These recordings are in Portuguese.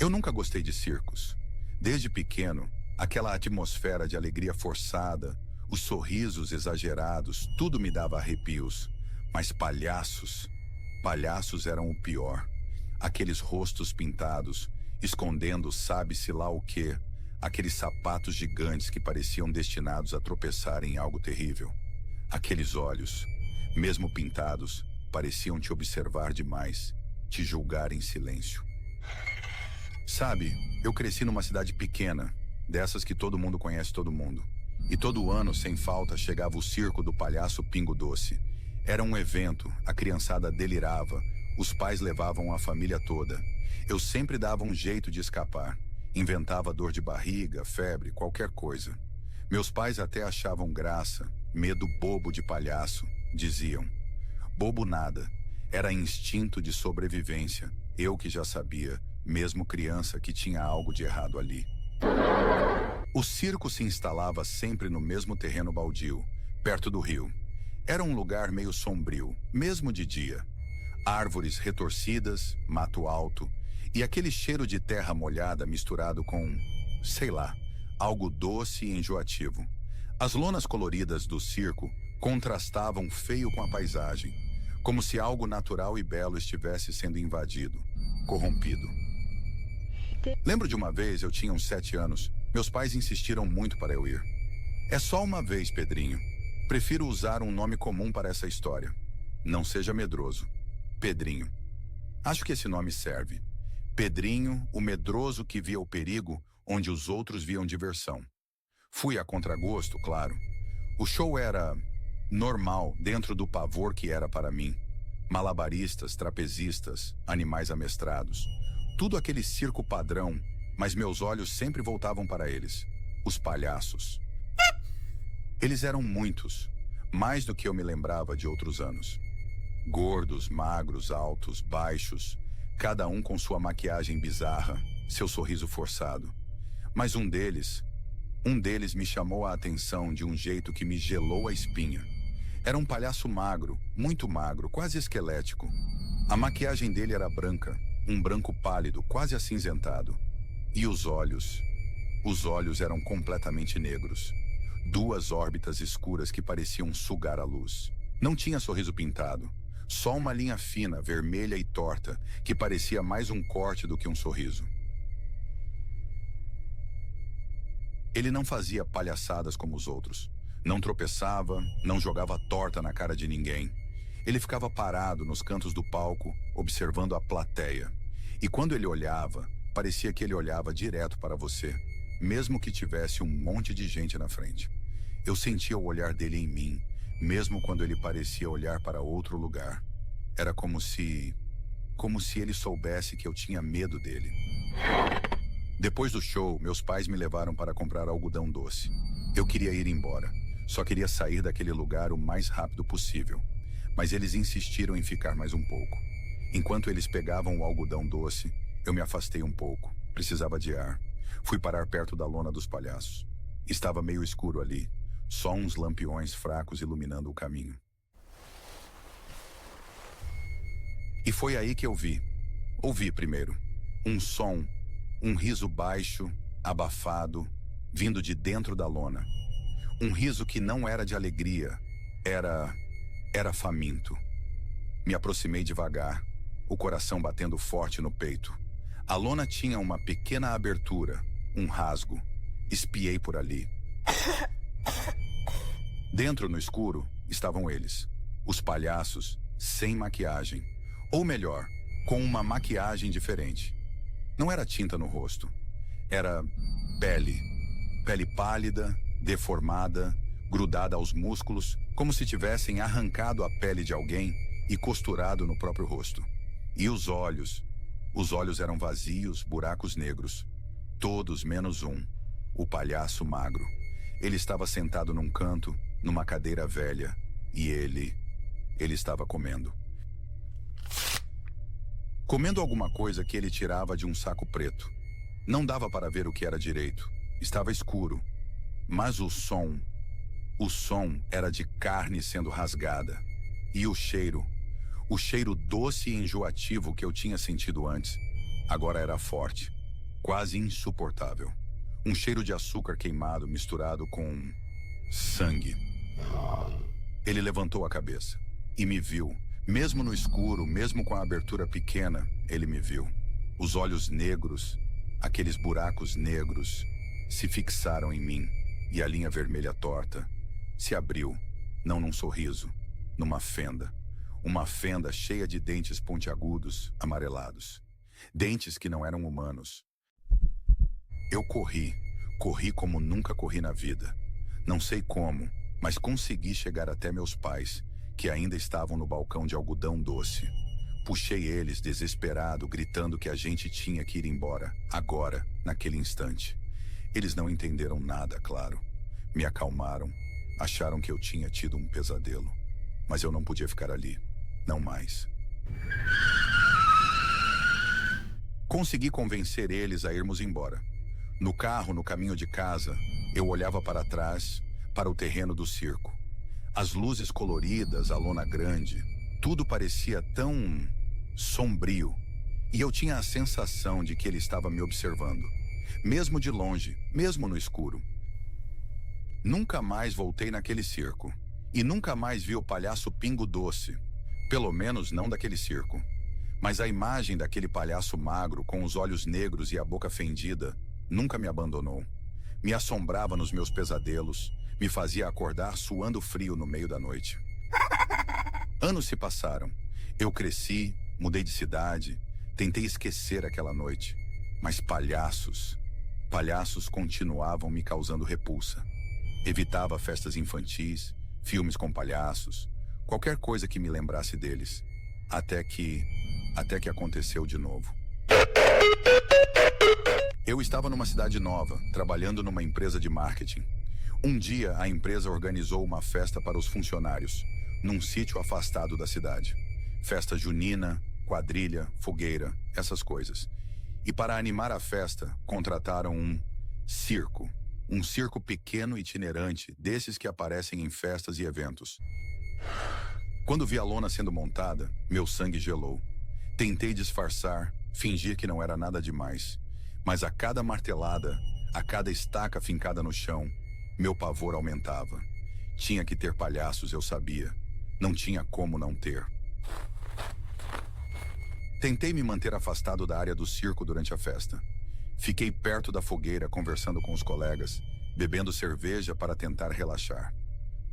Eu nunca gostei de circos. Desde pequeno, aquela atmosfera de alegria forçada, os sorrisos exagerados, tudo me dava arrepios. Mas palhaços eram o pior. Aqueles rostos pintados, escondendo sabe-se lá o quê, aqueles sapatos gigantes que pareciam destinados a tropeçar em algo terrível. Aqueles olhos, mesmo pintados, pareciam te observar demais, te julgar em silêncio. Sabe, eu cresci numa cidade pequena, dessas que todo mundo conhece todo mundo. E todo ano, sem falta, chegava o circo do palhaço Pingo Doce. Era um evento, a criançada delirava, os pais levavam a família toda. Eu sempre dava um jeito de escapar. Inventava dor de barriga, febre, qualquer coisa. Meus pais até achavam graça, medo bobo de palhaço, diziam. Bobo nada, era instinto de sobrevivência, eu que já sabia, mesmo criança, que tinha algo de errado ali. O circo se instalava sempre no mesmo terreno baldio, perto do rio. Era um lugar meio sombrio, mesmo de dia. Árvores retorcidas, mato alto, e aquele cheiro de terra molhada misturado com, sei lá, algo doce e enjoativo. As lonas coloridas do circo contrastavam feio com a paisagem, como se algo natural e belo estivesse sendo invadido, corrompido. Lembro de uma vez, eu tinha uns 7 anos, meus pais insistiram muito para eu ir. É só uma vez, Pedrinho. Prefiro usar um nome comum para essa história. Não seja medroso. Pedrinho. Acho que esse nome serve. Pedrinho, o medroso que via o perigo onde os outros viam diversão. Fui a contragosto, claro. O show era normal dentro do pavor que era para mim. Malabaristas, trapezistas, animais amestrados. Tudo aquele circo padrão, mas meus olhos sempre voltavam para eles. Os palhaços. Eles eram muitos, mais do que eu me lembrava de outros anos. Gordos, magros, altos, baixos, cada um com sua maquiagem bizarra, seu sorriso forçado. Mas um deles me chamou a atenção de um jeito que me gelou a espinha. Era um palhaço magro, muito magro, quase esquelético. A maquiagem dele era branca, um branco pálido, quase acinzentado. E os olhos eram completamente negros. 2 órbitas escuras que pareciam sugar a luz. Não tinha sorriso pintado, só uma linha fina, vermelha e torta, que parecia mais um corte do que um sorriso. Ele não fazia palhaçadas como os outros. Não tropeçava, não jogava torta na cara de ninguém. Ele ficava parado nos cantos do palco, observando a plateia. E quando ele olhava, parecia que ele olhava direto para você, mesmo que tivesse um monte de gente na frente. Eu sentia o olhar dele em mim, mesmo quando ele parecia olhar para outro lugar. Era como se ele soubesse que eu tinha medo dele. Depois do show, meus pais me levaram para comprar algodão doce. Eu queria ir embora, só queria sair daquele lugar o mais rápido possível. Mas eles insistiram em ficar mais um pouco. Enquanto eles pegavam o algodão doce, eu me afastei um pouco. Precisava de ar. Fui parar perto da lona dos palhaços. Estava meio escuro ali, só uns lampiões fracos iluminando o caminho. E foi aí que eu ouvi primeiro, um som, um riso baixo, abafado, vindo de dentro da lona. Um riso que não era de alegria, era faminto. Me aproximei devagar, o coração batendo forte no peito. A lona tinha uma pequena abertura, um rasgo. Espiei por ali. Dentro, no escuro, estavam eles, os palhaços, sem maquiagem. Ou melhor, com uma maquiagem diferente. Não era tinta no rosto. Era pele. Pele pálida, deformada, grudada aos músculos, como se tivessem arrancado a pele de alguém e costurado no próprio rosto. E os olhos eram vazios, buracos negros. Todos menos um, o palhaço magro. Ele estava sentado num canto, numa cadeira velha, e ele estava comendo. Comendo alguma coisa que ele tirava de um saco preto. Não dava para ver o que era direito. Estava escuro. Mas o som era de carne sendo rasgada. E o cheiro doce e enjoativo que eu tinha sentido antes, agora era forte. quase insuportável. Um cheiro de açúcar queimado misturado com sangue. Ele levantou a cabeça e me viu. Mesmo no escuro, mesmo com a abertura pequena, ele me viu. Os olhos negros, aqueles buracos negros, se fixaram em mim e a linha vermelha torta se abriu, não num sorriso, numa fenda. Uma fenda cheia de dentes pontiagudos, amarelados. Dentes que não eram humanos. Eu corri como nunca corri na vida. Não sei como, mas consegui chegar até meus pais, que ainda estavam no balcão de algodão doce. Puxei eles, desesperado, gritando que a gente tinha que ir embora, agora, naquele instante. Eles não entenderam nada, claro. Me acalmaram, acharam que eu tinha tido um pesadelo. Mas eu não podia ficar ali. Não mais. Consegui convencer eles a irmos embora. No carro, no caminho de casa, eu olhava para trás, para o terreno do circo. As luzes coloridas, a lona grande, tudo parecia tão sombrio. E eu tinha a sensação de que ele estava me observando. Mesmo de longe, mesmo no escuro. Nunca mais voltei naquele circo. E nunca mais vi o palhaço Pingo Doce. Pelo menos não daquele circo. Mas a imagem daquele palhaço magro, com os olhos negros e a boca fendida, nunca me abandonou. Me assombrava nos meus pesadelos, me fazia acordar suando frio no meio da noite. Anos se passaram. Eu cresci, mudei de cidade, tentei esquecer aquela noite. Mas palhaços continuavam me causando repulsa. Evitava festas infantis, filmes com palhaços, qualquer coisa que me lembrasse deles. Até que aconteceu de novo. Eu estava numa cidade nova, trabalhando numa empresa de marketing. Um dia, a empresa organizou uma festa para os funcionários, num sítio afastado da cidade. Festa junina, quadrilha, fogueira, essas coisas. E para animar a festa, contrataram um circo. Um circo pequeno e itinerante, desses que aparecem em festas e eventos. Quando vi a lona sendo montada, meu sangue gelou. Tentei disfarçar, fingir que não era nada demais. Mas a cada martelada, a cada estaca fincada no chão, meu pavor aumentava. Tinha que ter palhaços, eu sabia. Não tinha como não ter. Tentei me manter afastado da área do circo durante a festa. Fiquei perto da fogueira conversando com os colegas, bebendo cerveja para tentar relaxar.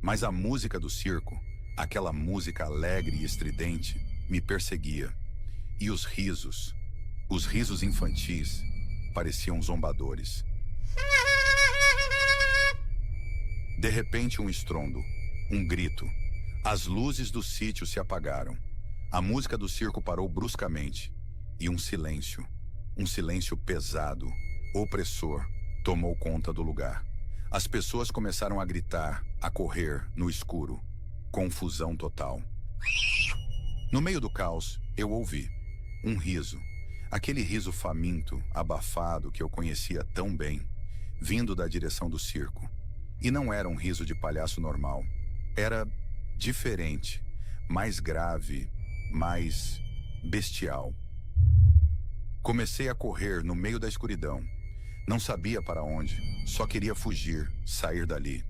Mas a música do circo, aquela música alegre e estridente, me perseguia. E os risos infantis, pareciam zombadores. De repente, um estrondo, um grito. As luzes do sítio se apagaram. A música do circo parou bruscamente. E um silêncio pesado, opressor, tomou conta do lugar. As pessoas começaram a gritar, a correr no escuro. Confusão total. No meio do caos, eu ouvi um riso. Aquele riso faminto, abafado que eu conhecia tão bem, vindo da direção do circo. E não era um riso de palhaço normal. Era diferente, mais grave, mais bestial. Comecei a correr no meio da escuridão. Não sabia para onde, só queria fugir, sair dali.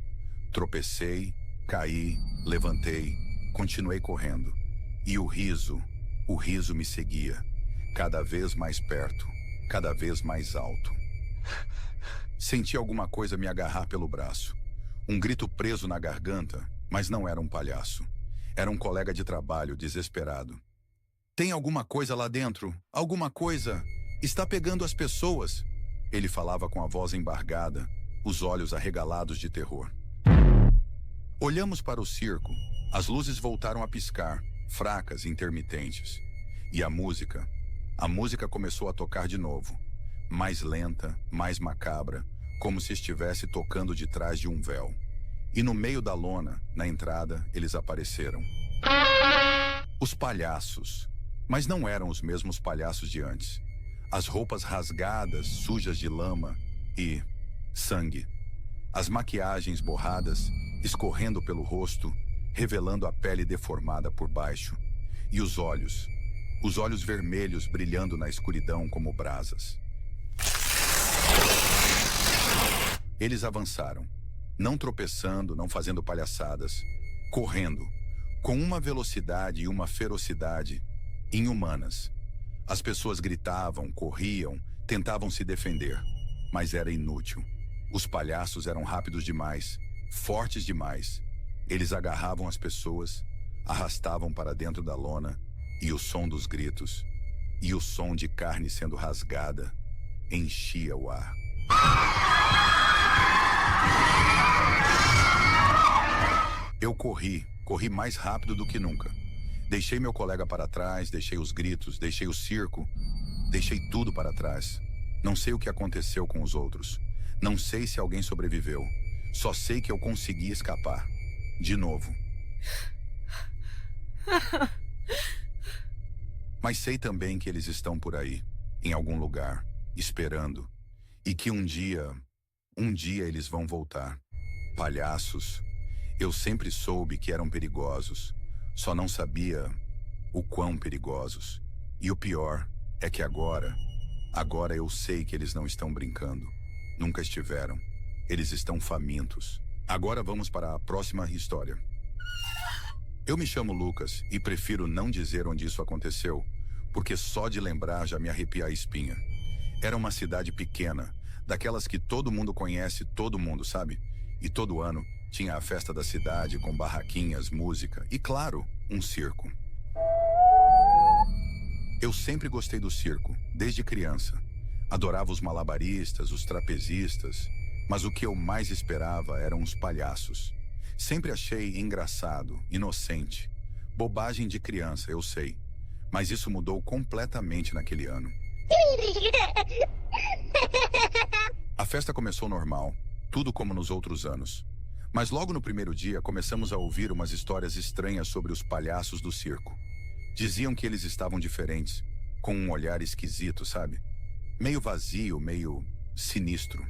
Tropecei, caí, levantei, continuei correndo. E o riso me seguia, cada vez mais perto, cada vez mais alto. Senti alguma coisa me agarrar pelo braço. Um grito preso na garganta, mas não era um palhaço. Era um colega de trabalho desesperado. Tem alguma coisa lá dentro? Alguma coisa? Está pegando as pessoas? Ele falava com a voz embargada, os olhos arregalados de terror. Olhamos para o circo. As luzes voltaram a piscar, fracas e intermitentes. E a música começou a tocar de novo. Mais lenta, mais macabra, como se estivesse tocando de trás de um véu. E no meio da lona, na entrada, eles apareceram. Os palhaços. Mas não eram os mesmos palhaços de antes. As roupas rasgadas, sujas de lama e sangue. As maquiagens borradas, escorrendo pelo rosto, revelando a pele deformada por baixo. E os olhos vermelhos brilhando na escuridão como brasas. Eles avançaram, não tropeçando, não fazendo palhaçadas, correndo, com uma velocidade e uma ferocidade inumanas. As pessoas gritavam, corriam, tentavam se defender, mas era inútil. Os palhaços eram rápidos demais, fortes demais. Eles agarravam as pessoas, arrastavam para dentro da lona, e o som dos gritos, e o som de carne sendo rasgada, enchia o ar. Eu corri mais rápido do que nunca. Deixei meu colega para trás, deixei os gritos, deixei o circo, deixei tudo para trás. Não sei o que aconteceu com os outros. Não sei se alguém sobreviveu. Só sei que eu consegui escapar. De novo. Mas sei também que eles estão por aí, em algum lugar, esperando. E que um dia eles vão voltar. Palhaços. Eu sempre soube que eram perigosos. Só não sabia o quão perigosos. E o pior é que agora eu sei que eles não estão brincando. Nunca estiveram. Eles estão famintos. Agora vamos para a próxima história. Eu me chamo Lucas e prefiro não dizer onde isso aconteceu, porque só de lembrar já me arrepia a espinha. Era uma cidade pequena, daquelas que todo mundo conhece, todo mundo, sabe? E todo ano tinha a festa da cidade com barraquinhas, música e, claro, um circo. Eu sempre gostei do circo, desde criança. Adorava os malabaristas, os trapezistas, mas o que eu mais esperava eram os palhaços. Sempre achei engraçado, inocente. Bobagem de criança, eu sei. Mas isso mudou completamente naquele ano. A festa começou normal, tudo como nos outros anos. Mas logo no primeiro dia começamos a ouvir umas histórias estranhas sobre os palhaços do circo. Diziam que eles estavam diferentes, com um olhar esquisito, sabe? Meio vazio, meio sinistro.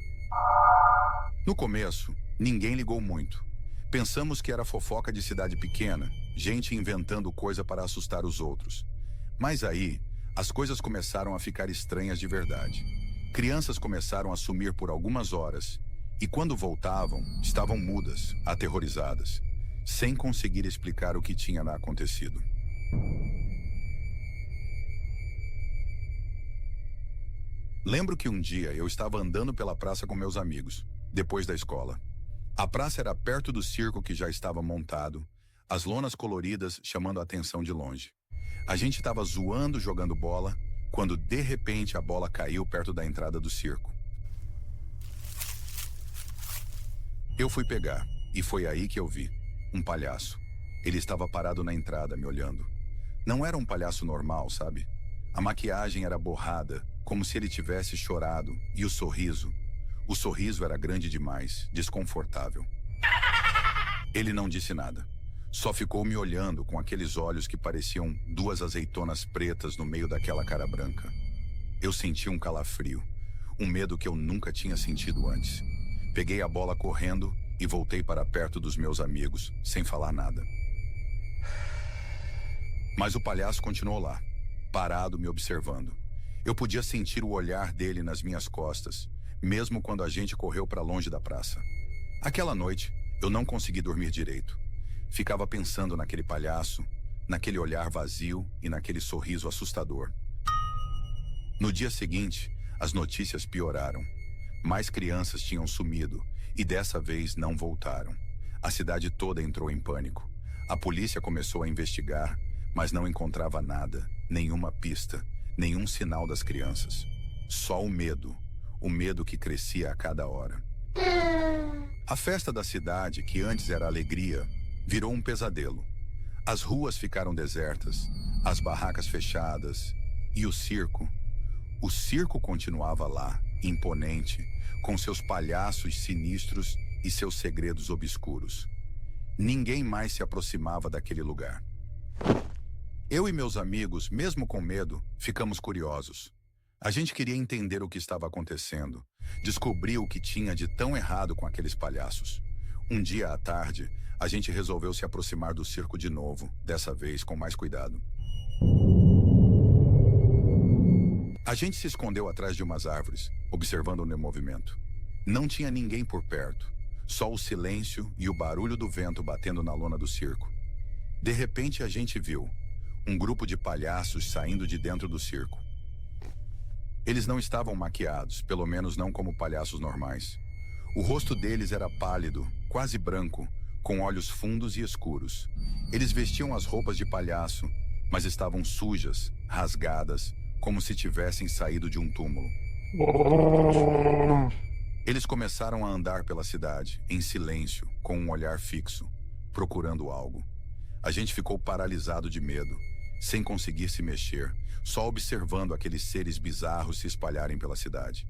No começo, ninguém ligou muito. Pensamos que era fofoca de cidade pequena, gente inventando coisa para assustar os outros. Mas aí, as coisas começaram a ficar estranhas de verdade. Crianças começaram a sumir por algumas horas, e quando voltavam, estavam mudas, aterrorizadas, sem conseguir explicar o que tinha acontecido. Lembro que um dia eu estava andando pela praça com meus amigos, depois da escola. A praça era perto do circo que já estava montado, as lonas coloridas chamando a atenção de longe. A gente estava zoando, jogando bola, quando de repente a bola caiu perto da entrada do circo. Eu fui pegar, e foi aí que eu vi um palhaço. Ele estava parado na entrada, me olhando. Não era um palhaço normal, sabe? A maquiagem era borrada, como se ele tivesse chorado, e o sorriso era grande demais, desconfortável. Ele não disse nada. Só ficou me olhando com aqueles olhos que pareciam duas azeitonas pretas no meio daquela cara branca. Eu senti um calafrio, um medo que eu nunca tinha sentido antes. Peguei a bola correndo e voltei para perto dos meus amigos, sem falar nada. Mas o palhaço continuou lá, parado me observando. Eu podia sentir o olhar dele nas minhas costas, mesmo quando a gente correu para longe da praça. Aquela noite, eu não consegui dormir direito. Ficava pensando naquele palhaço, naquele olhar vazio e naquele sorriso assustador. No dia seguinte, as notícias pioraram. Mais crianças tinham sumido e dessa vez não voltaram. A cidade toda entrou em pânico. A polícia começou a investigar, mas não encontrava nada, nenhuma pista, nenhum sinal das crianças. Só o medo que crescia a cada hora. A festa da cidade, que antes era alegria, virou um pesadelo. As ruas ficaram desertas, as barracas fechadas e o circo continuava lá, imponente, com seus palhaços sinistros e seus segredos obscuros. Ninguém mais se aproximava daquele lugar. Eu e meus amigos, mesmo com medo, ficamos curiosos. A gente queria entender o que estava acontecendo, descobrir o que tinha de tão errado com aqueles palhaços. Um dia à tarde, a gente resolveu se aproximar do circo de novo, dessa vez com mais cuidado. A gente se escondeu atrás de umas árvores, observando o movimento. Não tinha ninguém por perto, só o silêncio e o barulho do vento batendo na lona do circo. De repente a gente viu um grupo de palhaços saindo de dentro do circo. Eles não estavam maquiados, pelo menos não como palhaços normais. O rosto deles era pálido, quase branco, com olhos fundos e escuros. Eles vestiam as roupas de palhaço, mas estavam sujas, rasgadas, como se tivessem saído de um túmulo. Eles começaram a andar pela cidade, em silêncio, com um olhar fixo, procurando algo. A gente ficou paralisado de medo, sem conseguir se mexer, só observando aqueles seres bizarros se espalharem pela cidade.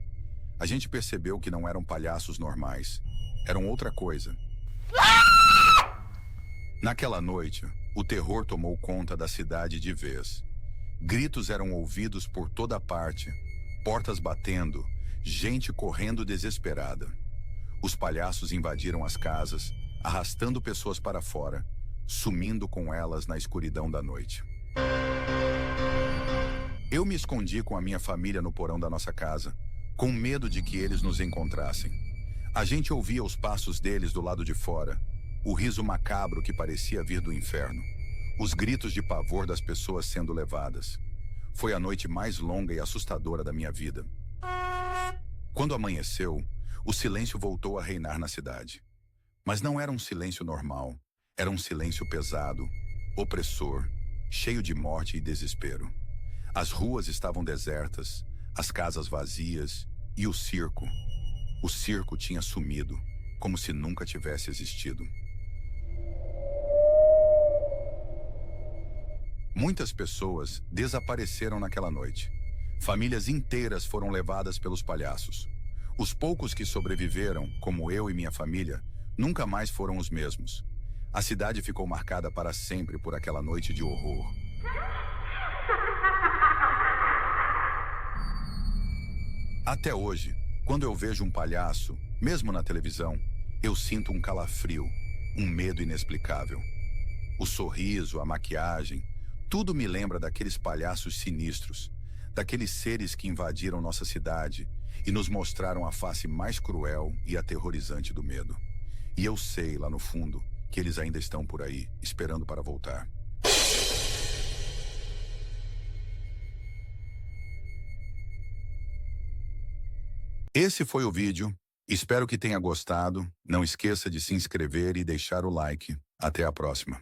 A gente percebeu que não eram palhaços normais, eram outra coisa. Naquela noite, o terror tomou conta da cidade de vez. Gritos eram ouvidos por toda parte, portas batendo, gente correndo desesperada. Os palhaços invadiram as casas, arrastando pessoas para fora, sumindo com elas na escuridão da noite. Eu me escondi com a minha família no porão da nossa casa, com medo de que eles nos encontrassem. A gente ouvia os passos deles do lado de fora, o riso macabro que parecia vir do inferno, os gritos de pavor das pessoas sendo levadas. Foi a noite mais longa e assustadora da minha vida. Quando amanheceu, o silêncio voltou a reinar na cidade. Mas não era um silêncio normal, era um silêncio pesado, opressor, cheio de morte e desespero. As ruas estavam desertas, as casas vazias e o circo tinha sumido, como se nunca tivesse existido. Muitas pessoas desapareceram naquela noite. Famílias inteiras foram levadas pelos palhaços. Os poucos que sobreviveram, como eu e minha família, nunca mais foram os mesmos. A cidade ficou marcada para sempre por aquela noite de horror. Até hoje, quando eu vejo um palhaço, mesmo na televisão, eu sinto um calafrio, um medo inexplicável. O sorriso, a maquiagem, tudo me lembra daqueles palhaços sinistros, daqueles seres que invadiram nossa cidade e nos mostraram a face mais cruel e aterrorizante do medo. E eu sei, lá no fundo, que eles ainda estão por aí, esperando para voltar. Esse foi o vídeo. Espero que tenha gostado. Não esqueça de se inscrever e deixar o like. Até a próxima.